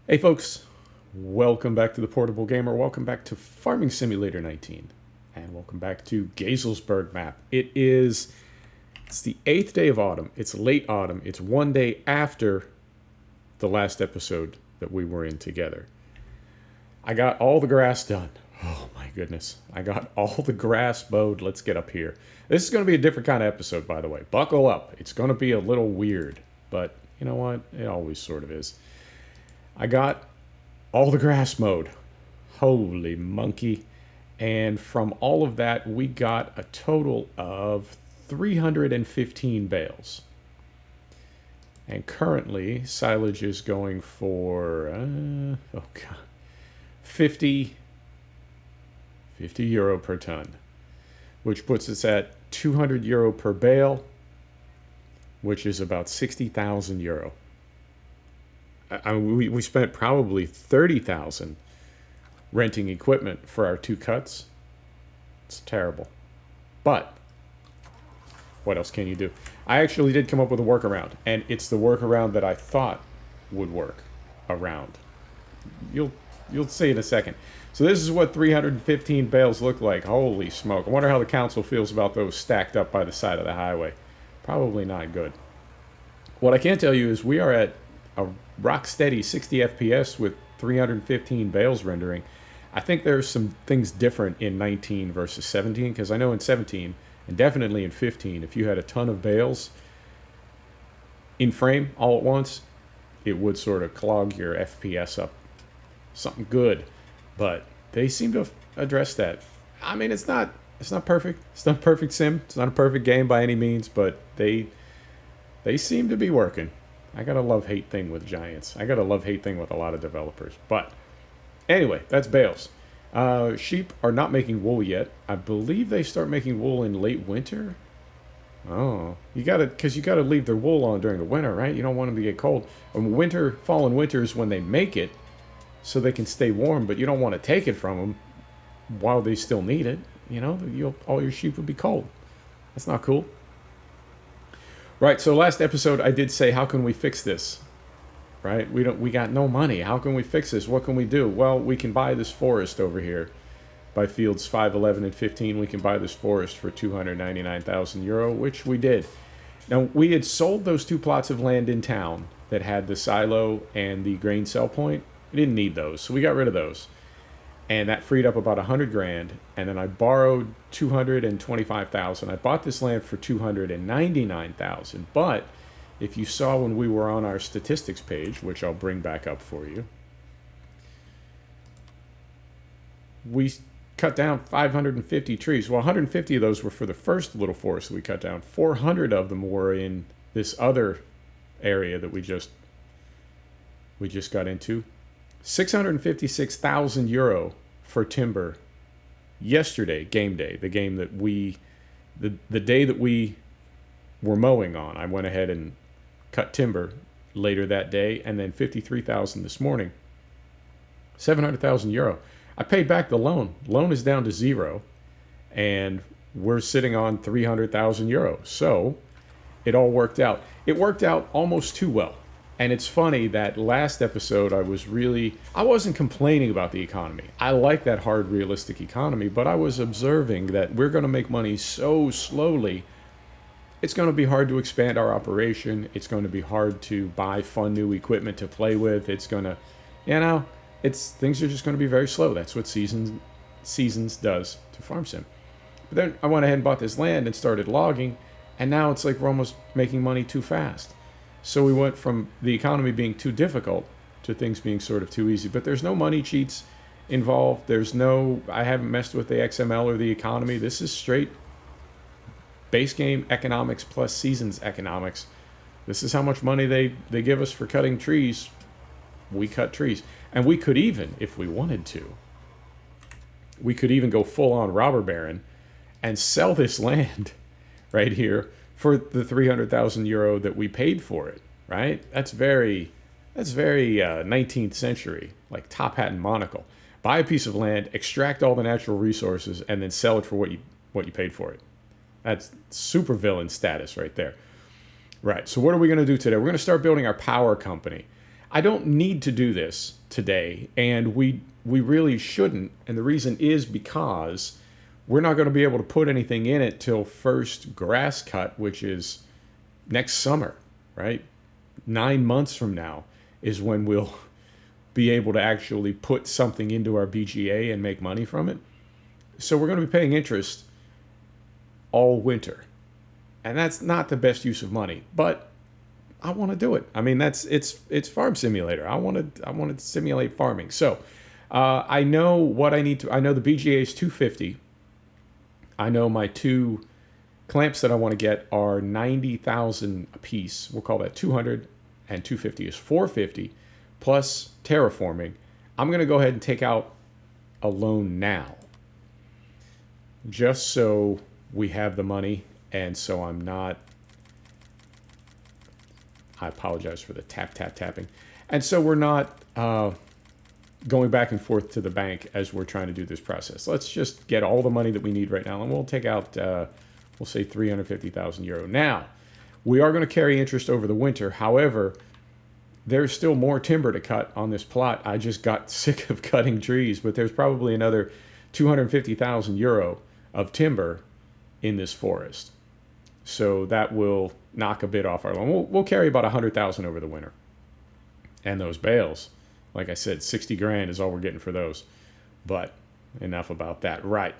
Hey folks, welcome back to the Portable Gamer. Welcome back to Farming Simulator 19. And welcome back to Geiselsberg map. It's the 8th day of autumn. It's late autumn. It's one day after the last episode that we were in together. I got all the grass done. Oh my goodness. I got all the grass mowed. Let's get up here. This is going to be a different kind of episode, by the way. Buckle up. It's going to be a little weird. But you know what? It always sort of is. I got all the grass mowed. Holy monkey. And from all of that, we got a total of 315 bales. And currently, silage is going for, 50 euro per ton, which puts us at 200 euro per bale, which is about 60,000 euro. We spent probably 30,000 renting equipment for our two cuts. It's terrible. But what else can you do? I actually did come up with a workaround, and it's the workaround that I thought would work around. You'll see in a second. So this is what 315 bales look like. Holy smoke. I wonder how the council feels about those stacked up by the side of the highway. Probably not good. What I can tell you is we are at a rock steady 60 FPS with 315 bales rendering. I think there's some things different in 19 versus 17, because I know in 17 and definitely in 15, if you had a ton of bales in frame all at once, it would sort of clog your FPS up. Something good, but they seem to have addressed that. I mean, it's not perfect. It's not a perfect sim. It's not a perfect game by any means, but they seem to be working. I got a love-hate thing with Giants. I got a love-hate thing with a lot of developers. But anyway, that's bales. Sheep are not making wool yet. I believe they start making wool in late winter. Oh, you gotta leave their wool on during the winter, right? You don't want them to get cold. Fall and winter is when they make it, so they can stay warm. But you don't want to take it from them while they still need it. You know, all your sheep would be cold. That's not cool. Right, so last episode I did say, how can we fix this? Right? We got no money. How can we fix this? What can we do? Well, we can buy this forest over here by fields 5, 11, and 15. We can buy this forest for 299,000 euro, which we did. Now, we had sold those two plots of land in town that had the silo and the grain sell point. We didn't need those, so we got rid of those. And that freed up about 100 grand. And then I borrowed 225,000. I bought this land for 299,000. But if you saw when we were on our statistics page, which I'll bring back up for you, we cut down 550 trees. Well, 150 of those were for the first little forest that we cut down. 400 of them were in this other area that we just got into. 656,000 euro for timber yesterday, game day, the game that the day that we were mowing on. I went ahead and cut timber later that day, and then 53,000 this morning. 700,000 euro. I paid back the loan. Loan is down to zero, and we're sitting on 300,000 euro. So it all worked out. It worked out almost too well. And it's funny that last episode I wasn't complaining about the economy. I like that hard, realistic economy, but I was observing that we're going to make money so slowly. It's going to be hard to expand our operation. It's going to be hard to buy fun new equipment to play with. It's going to, things are just going to be very slow. That's what Seasons does to Farm Sim. But then I went ahead and bought this land and started logging, and now it's like we're almost making money too fast. So we went from the economy being too difficult to things being sort of too easy. But there's no money cheats involved. I haven't messed with the XML or the economy. This is straight base game economics plus seasons economics. This is how much money they give us for cutting trees. We cut trees. And we could even, if we wanted to, we could even go full on robber baron and sell this land right here for the 300,000 euro that we paid for it, right? That's very 19th century, like top hat and monocle. Buy a piece of land, extract all the natural resources, and then sell it for what you paid for it. That's super villain status right there. Right, so what are we going to do today? We're going to start building our power company. I don't need to do this today, and we really shouldn't. And the reason is because we're not going to be able to put anything in it till first grass cut, which is next summer, right? 9 months from now is when we'll be able to actually put something into our BGA and make money from it. So we're going to be paying interest all winter. And that's not the best use of money, but I want to do it. I mean, it's Farm Simulator. I want to simulate farming. So I know what I need to. I know the BGA is 250. I know my two clamps that I want to get are 90,000 a piece. We'll call that 200, and 250 is 450 plus terraforming. I'm going to go ahead and take out a loan now, just so we have the money, and so I'm not. I apologize for the tapping. And so we're not going back and forth to the bank as we're trying to do this process. Let's just get all the money that we need right now, and we'll take out, we'll say 350,000 euro. Now, we are going to carry interest over the winter. However, there's still more timber to cut on this plot. I just got sick of cutting trees, but there's probably another 250,000 euro of timber in this forest. So that will knock a bit off our loan. We'll carry about 100,000 over the winter. And those bales, like I said, 60 grand is all we're getting for those. But enough about that. Right.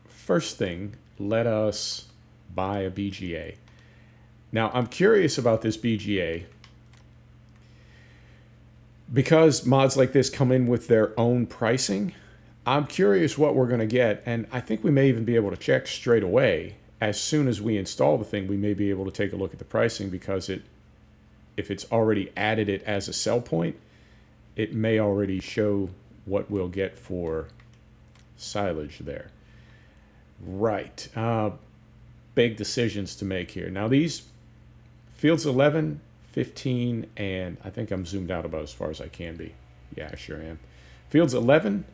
First thing, let us buy a BGA. Now, I'm curious about this BGA because mods like this come in with their own pricing. I'm curious what we're going to get, and I think we may even be able to check straight away. As soon as we install the thing, we may be able to take a look at the pricing, because if it's already added it as a sell point, it may already show what we'll get for silage there. Right. Big decisions to make here. Now these fields 11, 15, and I think I'm zoomed out about as far as I can be. Yeah, I sure am. Fields 11,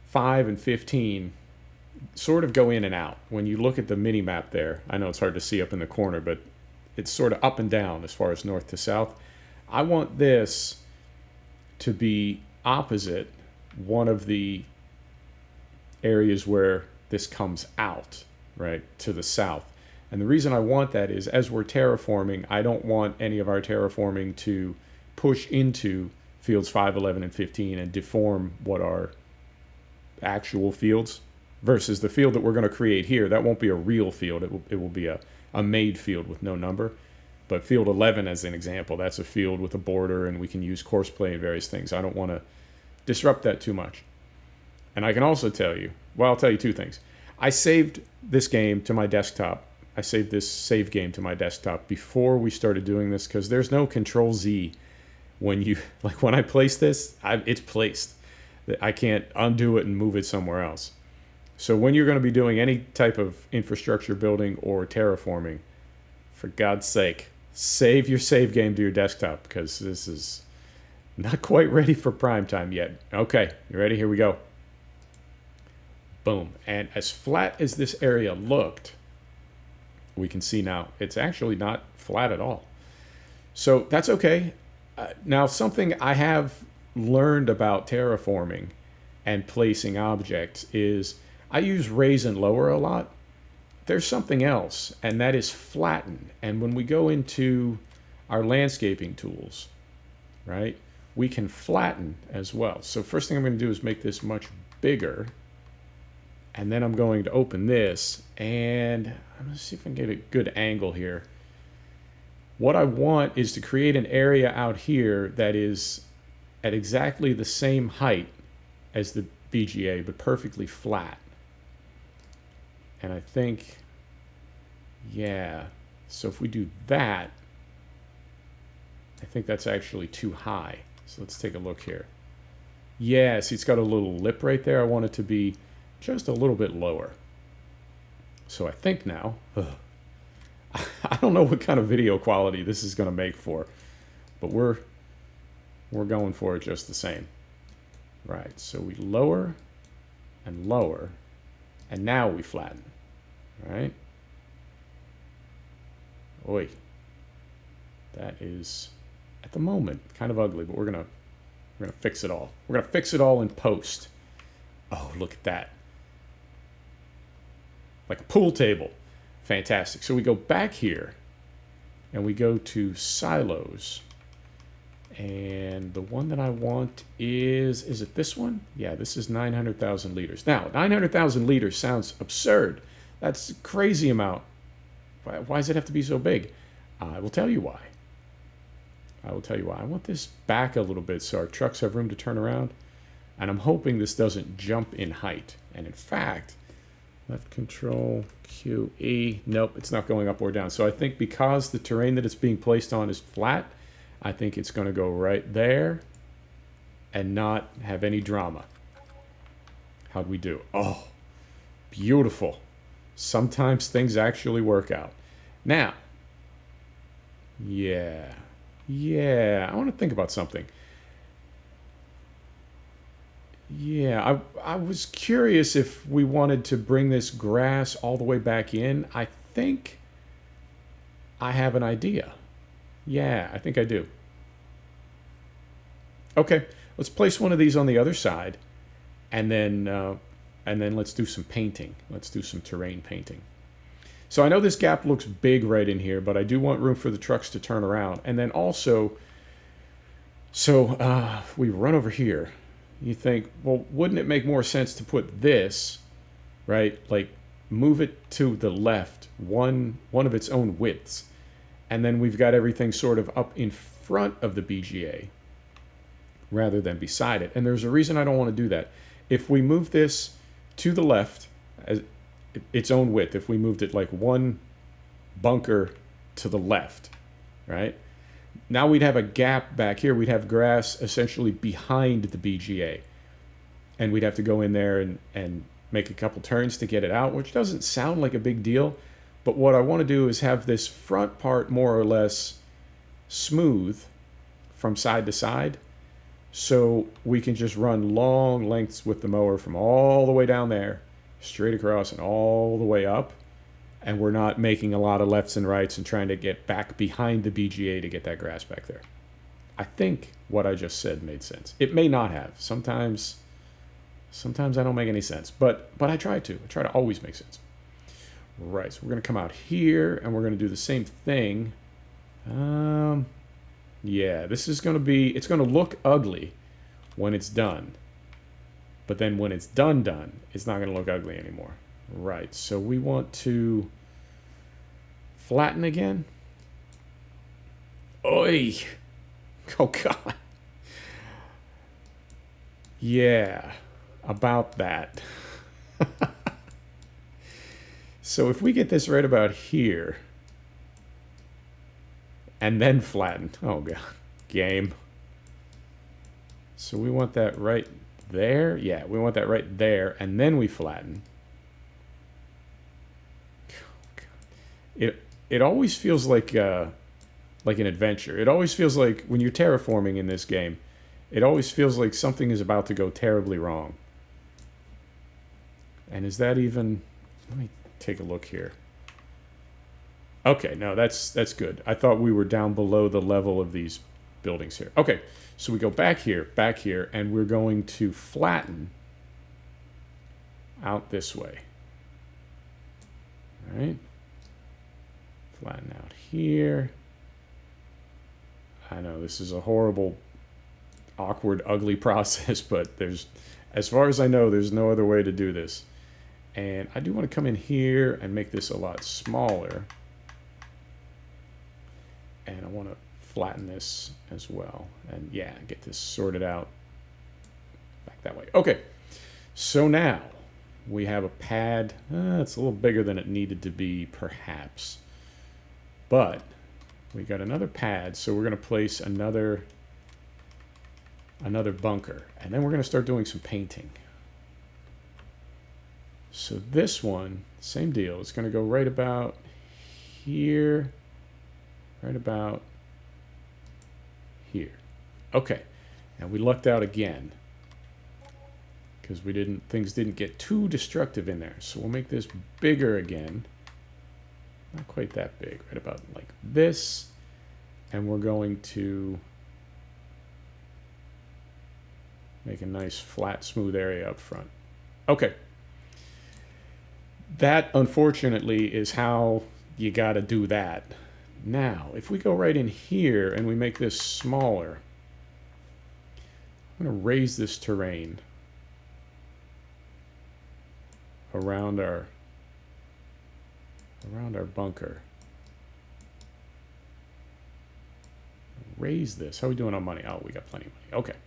5, and 15 sort of go in and out. When you look at the mini map there, I know it's hard to see up in the corner, but it's sort of up and down as far as north to south. I want this to be opposite one of the areas where this comes out, right, to the south. And the reason I want that is, as we're terraforming, I don't want any of our terraforming to push into fields 5, 11, and 15 and deform what are actual fields, versus the field that we're going to create here. That won't be a real field. It will be a made field with no number. But field 11, as an example, that's a field with a border, and we can use courseplay and various things. I don't want to disrupt that too much. And I can also tell you, well, I'll tell you two things. I saved this game to my desktop. I saved this save game to my desktop before we started doing this, because there's no Control Z when you, like when I place this, it's placed. I can't undo it and move it somewhere else. So when you're going to be doing any type of infrastructure building or terraforming, for God's sake, save your save game to your desktop, because this is not quite ready for prime time yet. Okay, you ready? Here we go. Boom. And as flat as this area looked, we can see now it's actually not flat at all. So that's okay. Now, something I have learned about terraforming and placing objects is I use raise and lower a lot. There's something else, and that is flatten. And when we go into our landscaping tools, right, we can flatten as well. So first thing I'm going to do is make this much bigger. And then I'm going to open this, and I'm going to see if I can get a good angle here. What I want is to create an area out here that is at exactly the same height as the BGA, but perfectly flat. And I think, yeah, so if we do that, I think that's actually too high. So let's take a look here. Yeah, see, it's got a little lip right there. I want it to be just a little bit lower. So I think now, I don't know what kind of video quality this is going to make for, but we're going for it just the same. Right, so we lower and lower, and now we flatten. Right? Oi. That is at the moment, kind of ugly, but we're gonna fix it all. We're gonna fix it all in post. Oh, look at that. Like a pool table. Fantastic. So we go back here and we go to silos. And the one that I want is it this one? Yeah, this is 900,000 liters. Now, 900,000 liters sounds absurd. That's a crazy amount. Why does it have to be so big? I will tell you why. I will tell you why. I want this back a little bit so our trucks have room to turn around. And I'm hoping this doesn't jump in height. And in fact, left control, Q, E. Nope, it's not going up or down. So I think because the terrain that it's being placed on is flat, I think it's going to go right there and not have any drama. How'd we do? Oh, beautiful. Sometimes things actually work out. Now, yeah, I want to think about something. Yeah, I was curious if we wanted to bring this grass all the way back in. I think I have an idea. Yeah, I think I do. Okay, let's place one of these on the other side, and then let's do some painting. Let's do some terrain painting. So I know this gap looks big right in here, but I do want room for the trucks to turn around. And then also, so we run over here. You think, well, wouldn't it make more sense to put this, right? Like move it to the left, one of its own widths. And then we've got everything sort of up in front of the BGA rather than beside it. And there's a reason I don't want to do that. If we move this to the left as its own width, if we moved it like one bunker to the left, right? Now we'd have a gap back here. We'd have grass essentially behind the BGA. And we'd have to go in there and make a couple turns to get it out, which doesn't sound like a big deal. But what I want to do is have this front part more or less smooth from side to side. So we can just run long lengths with the mower from all the way down there, straight across and all the way up. And we're not making a lot of lefts and rights and trying to get back behind the BGA to get that grass back there. I think what I just said made sense. It may not have. Sometimes I don't make any sense. But I try to. I try to always make sense. Right, so we're going to come out here and we're going to do the same thing. Yeah, this is going to be, it's going to look ugly when it's done. But then when it's done, it's not going to look ugly anymore. Right, so we want to flatten again. Oi! Oh, God. Yeah, about that. So if we get this right about here, and then flatten, oh God, game. So we want that right there. Yeah, we want that right there, and then we flatten. It always feels like an adventure. It always feels like when you're terraforming in this game, it always feels like something is about to go terribly wrong. And is that even? Let me take a look here. Okay, no, that's good. I thought we were down below the level of these buildings here. Okay, so we go back here, and we're going to flatten out this way. All right. Flatten out here. I know this is a horrible, awkward, ugly process, but there's, as far as I know, there's no other way to do this. And I do want to come in here and make this a lot smaller. And I want to flatten this as well. And yeah, get this sorted out back that way. Okay, so now we have a pad. It's a little bigger than it needed to be, perhaps. But we got another pad, so we're going to place another bunker. And then we're going to start doing some painting. So this one, same deal. It's going to go right about here, right about here. Okay, and we lucked out again because things didn't get too destructive in there. So we'll make this bigger again. Not quite that big, right about like this. And we're going to Make a nice flat, smooth area up front. Okay. That, unfortunately, is how you got to do that. Now, if we go right in here and we make this smaller, I'm going to raise this terrain around our bunker. Raise this. How are we doing on money? Oh, we got plenty of money. Okay.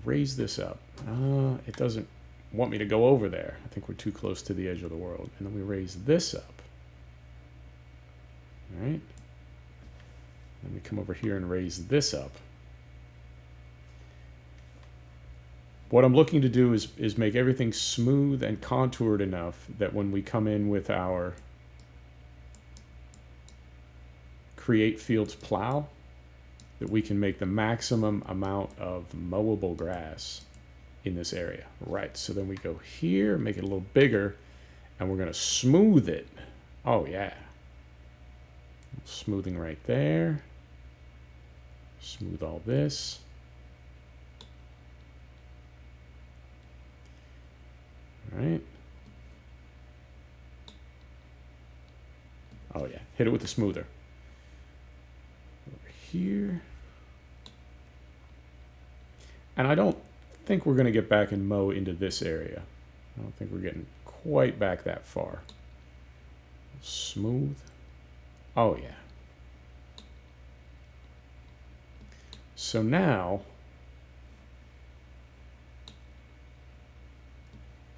Raise this up. It doesn't want me to go over there. I think we're too close to the edge of the world. And then we raise this up. All right. Then we come over here and raise this up. What I'm looking to do is make everything smooth and contoured enough that when we come in with our create fields plow, that we can make the maximum amount of mowable grass in this area. Right, so then we go here, make it a little bigger, and we're gonna smooth it. Oh yeah. Smoothing right there. Smooth all this. All right. Oh yeah, hit it with the smoother. Over here. And I don't think we're going to get back and mow into this area. I don't think we're getting quite back that far. Smooth. Oh yeah. So now,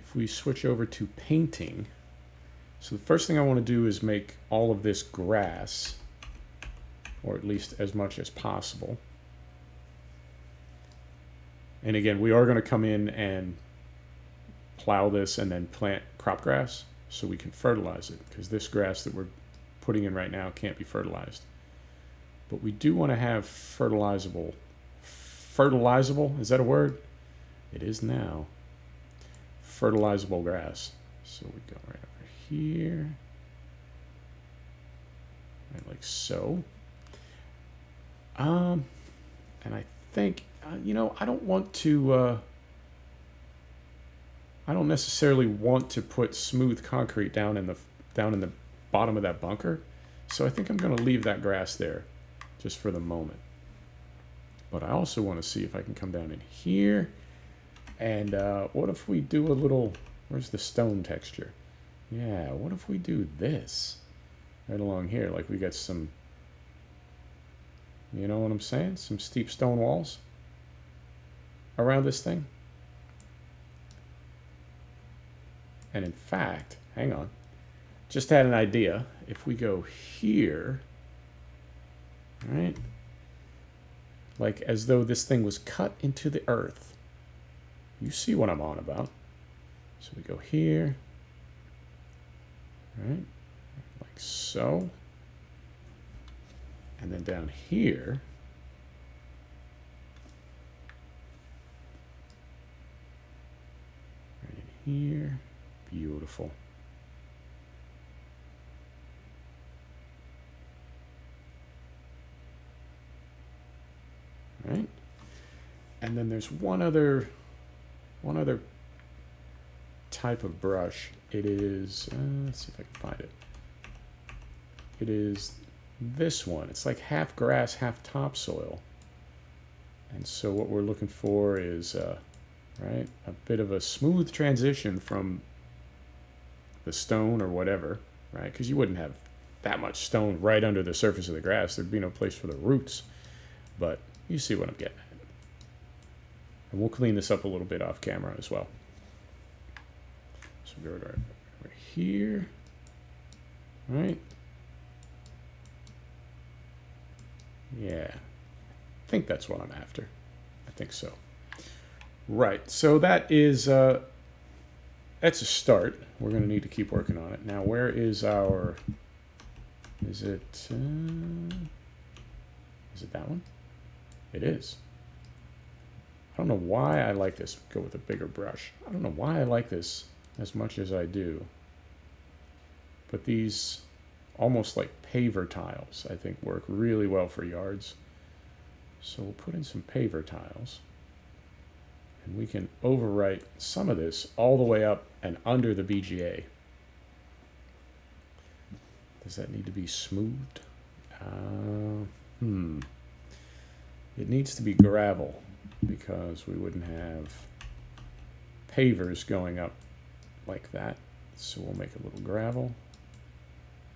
if we switch over to painting, so the first thing I want to do is make all of this grass, or at least as much as possible. And again, we are going to come in and plow this and then plant crop grass so we can fertilize it, because this grass that we're putting in right now can't be fertilized. But we do want to have fertilizable, is that a word? It is now. Fertilizable grass. So we go right over here, right like so. And I think, you know, I don't necessarily want to put smooth concrete down in the bottom of that bunker. So I think I'm going to leave that grass there just for the moment. But I also want to see if I can come down in here. And what if we do a little, where's the stone texture? Yeah, what if we do this right along here? Like we got some, you know what I'm saying? Some steep stone walls around this thing. And in fact, hang on, just had an idea. If we go here, right, like as though this thing was cut into the earth. You see what I'm on about. So we go here, right, like so. And then down here, right in here, beautiful. Right? And then there's one other type of brush. It is, let's see if I can find it. It is this one. It's like half grass, half topsoil. And so what we're looking for is, right, a bit of a smooth transition from the stone or whatever, right? Because you wouldn't have that much stone right under the surface of the grass. There'd be no place for the roots. But you see what I'm getting at. And we'll clean this up a little bit off camera as well. So we go right over here, right? Yeah, I think that's what I'm after. I think so. Right, so that is, that's a start. We're going to need to keep working on it. Now, where is our, is it that one? It is. I don't know why I like this. Go with a bigger brush. I don't know why I like this as much as I do. But these almost like paver tiles, I think, work really well for yards. So we'll put in some paver tiles. And we can overwrite some of this all the way up and under the BGA. Does that need to be smoothed? It needs to be gravel because we wouldn't have pavers going up like that. So we'll make a little gravel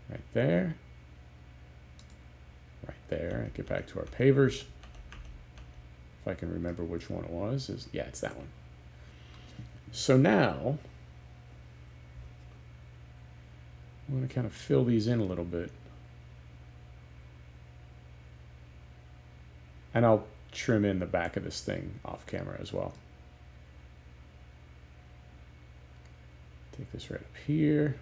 right there. Right there. Get back to our pavers. If I can remember which one it was. Yeah, it's that one. So now I'm going to kind of fill these in a little bit. And I'll trim in the back of this thing off camera as well. Take this right up here.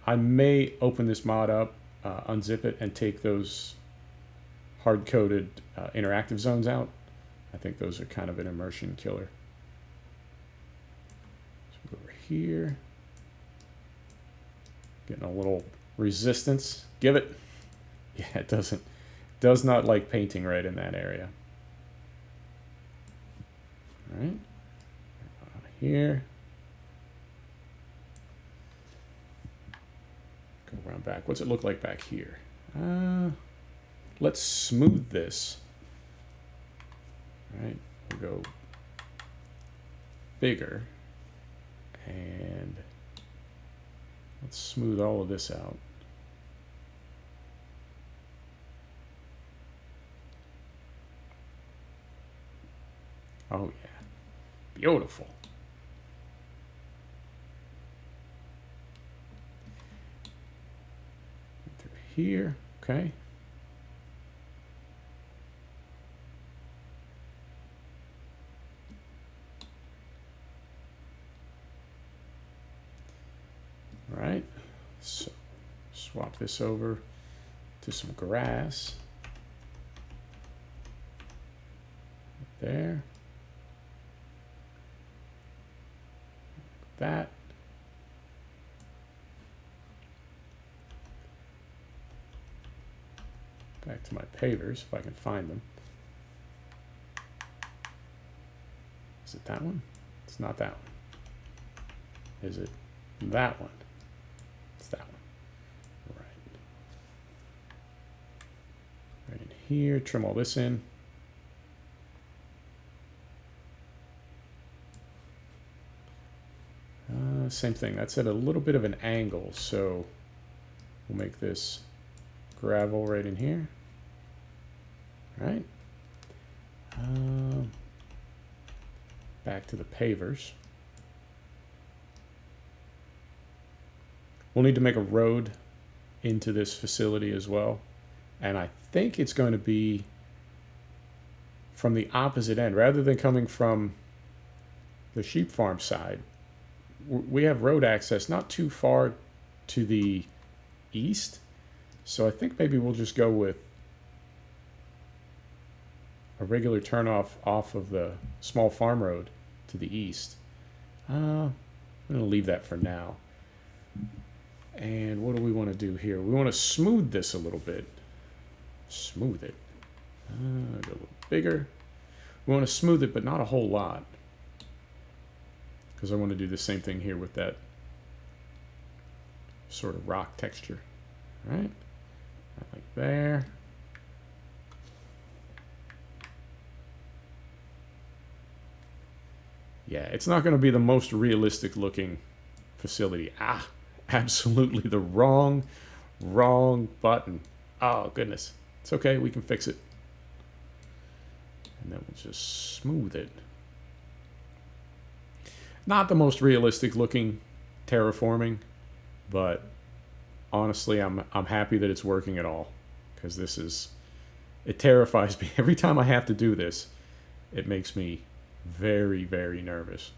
I may open this mod up, unzip it, and take those hard-coded interactive zones out. I think those are kind of an immersion killer. So over here. Getting a little resistance. Give it. Yeah, it does not like painting right in that area. All right. Here. Go around back. What's it look like back here? Let's smooth this. All right. We'll go bigger. And let's smooth all of this out. Oh yeah, beautiful. Through here, okay. All right, so swap this over to some grass. Right there. That. Back to my pavers if I can find them. Is it that one? It's not that one. Is it that one? It's that one. Right. Right in here. Trim all this in. Same thing. That's at a little bit of an angle, so we'll make this gravel right in here. Right. Back to the pavers. We'll need to make a road into this facility as well, and I think it's going to be from the opposite end rather than coming from the sheep farm side. We have road access not too far to the east, so I think maybe we'll just go with a regular turnoff off of the small farm road to the east. I'm going to leave that for now. And what do we want to do here? We want to smooth this a little bit. Smooth it. Go a little bigger. We want to smooth it, but not a whole lot. Because I want to do the same thing here with that sort of rock texture. All right? Like there. Yeah, it's not going to be the most realistic looking facility. Ah, absolutely the wrong button. Oh, goodness. It's okay. We can fix it. And then we'll just smooth it. Not the most realistic looking terraforming, but honestly, I'm happy that it's working at all, because it terrifies me. Every time I have to do this, it makes me very, very nervous.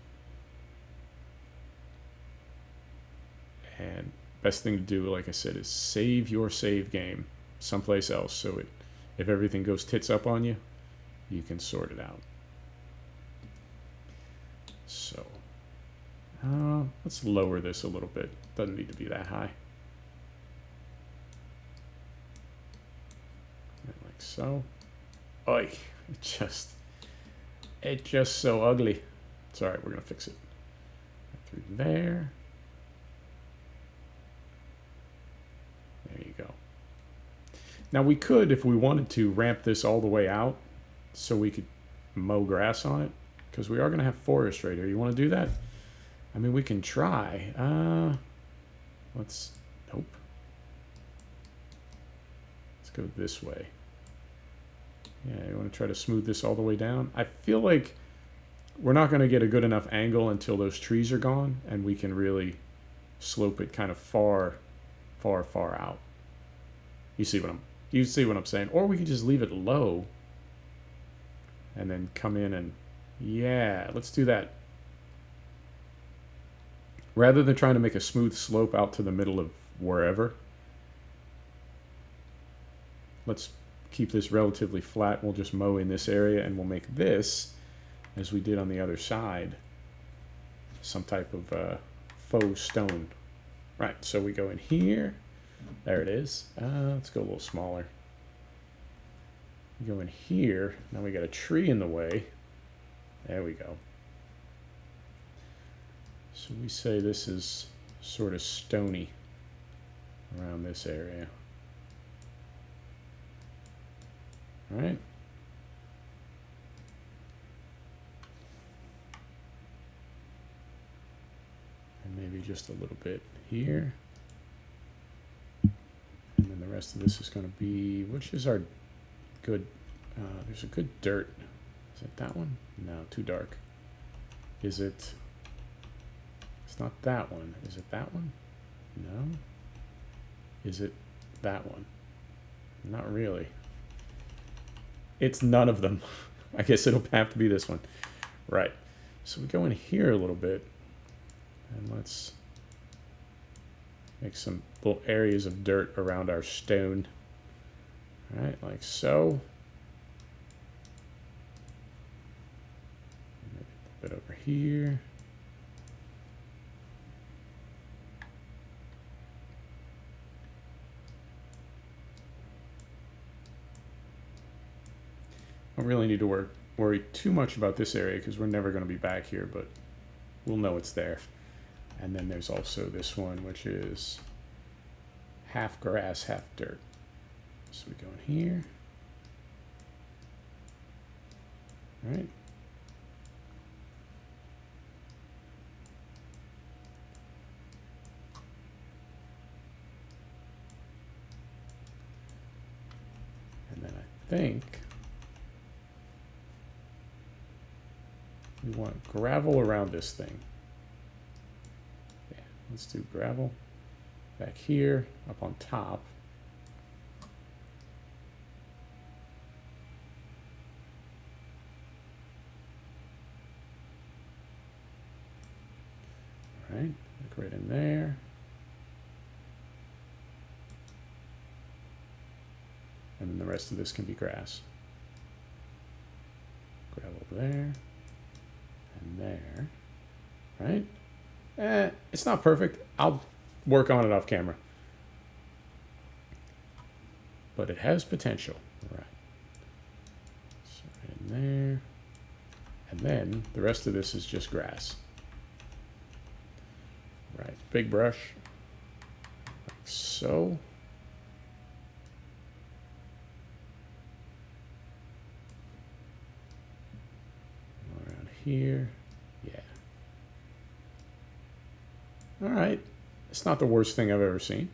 And best thing to do, like I said, is save your save game someplace else, so if everything goes tits up on you, you can sort it out. So let's lower this a little bit. Doesn't need to be that high. Like so. Oy, It's just so ugly. It's all right, we're gonna fix it. Through there. There you go. Now we could, if we wanted to, ramp this all the way out so we could mow grass on it, because we are gonna have forest right here. You want to do that? I mean, we can try. Let's, nope. Let's go this way. Yeah, you want to try to smooth this all the way down? I feel like we're not going to get a good enough angle until those trees are gone, and we can really slope it kind of far out. You see what I'm saying? Or we can just leave it low and then come in and, yeah, let's do that. Rather than trying to make a smooth slope out to the middle of wherever, let's keep this relatively flat. We'll just mow in this area, and we'll make this, as we did on the other side, some type of faux stone. Right, so we go in here. There it is. Let's go a little smaller. We go in here. Now we got a tree in the way. There we go. So we say this is sort of stony around this area. All right. And maybe just a little bit here. And then the rest of this is going to be, which is our good, there's a good dirt. Is it that one? No, too dark. Is it, it's not that one. Is it that one? No. Is it that one? Not really. It's none of them. I guess it'll have to be this one. Right. So we go in here a little bit, and let's make some little areas of dirt around our stone. All right, like so. Maybe a bit over here. Don't really need to worry too much about this area because we're never going to be back here, but we'll know it's there. And then there's also this one, which is half grass, half dirt. So we go in here. All right. And then I think we want gravel around this thing. Yeah, let's do gravel back here, up on top. All right, look right in there. And then the rest of this can be grass. Gravel there. And there, right? It's not perfect. I'll work on it off camera. But it has potential. Right. So right in there. And then the rest of this is just grass. Right. Big brush. Like so. Around here. Yeah. All right. It's not the worst thing I've ever seen.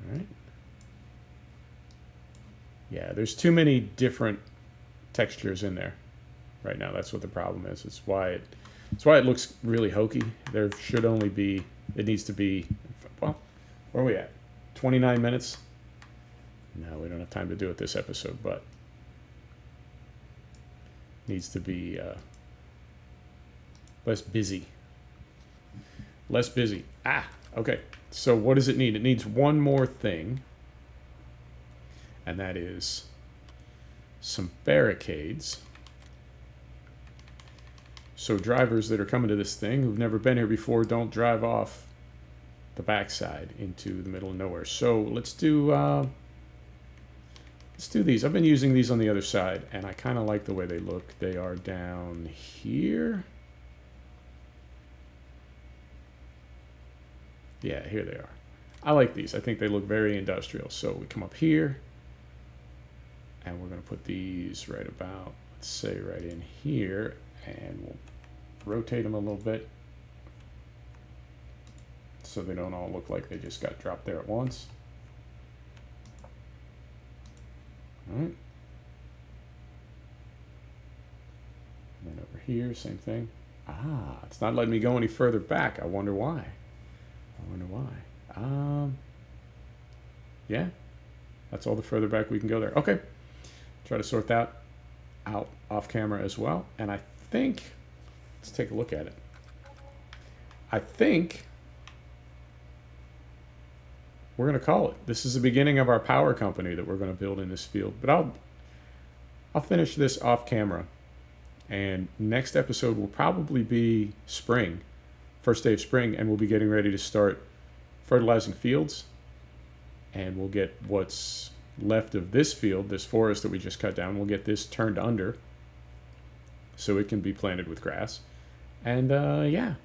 All right. Yeah, there's too many different textures in there right now. That's what the problem is. It's why it looks really hokey. There should only be, it needs to be, well, where are we at? 29 minutes? No, we don't have time to do it this episode, but needs to be less busy. Less busy. Okay. So what does it need? It needs one more thing, and that is some barricades. So drivers that are coming to this thing who've never been here before don't drive off the backside into the middle of nowhere. So let's Let's do these. I've been using these on the other side, and I kind of like the way they look. They are down here. Yeah, here they are. I like these. I think they look very industrial. So we come up here, and we're going to put these right about, let's say, right in here, and we'll rotate them a little bit so they don't all look like they just got dropped there at once. All right. And then over here, same thing. Ah, it's not letting me go any further back. I wonder why. I wonder why. Yeah, that's all the further back we can go there. Okay, try to sort that out off camera as well. And I think, let's take a look at it. I think we're going to call it. This is the beginning of our power company that we're going to build in this field. But I'll finish this off camera. And next episode will probably be spring, first day of spring, and we'll be getting ready to start fertilizing fields. And we'll get what's left of this field, this forest that we just cut down, we'll get this turned under so it can be planted with grass. And yeah,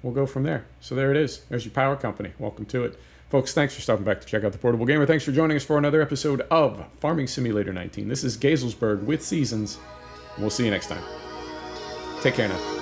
we'll go from there. So there it is. There's your power company. Welcome to it. Folks, thanks for stopping back to check out The Portable Gamer. Thanks for joining us for another episode of Farming Simulator 19. This is Geiselsberg with Seasons. We'll see you next time. Take care now.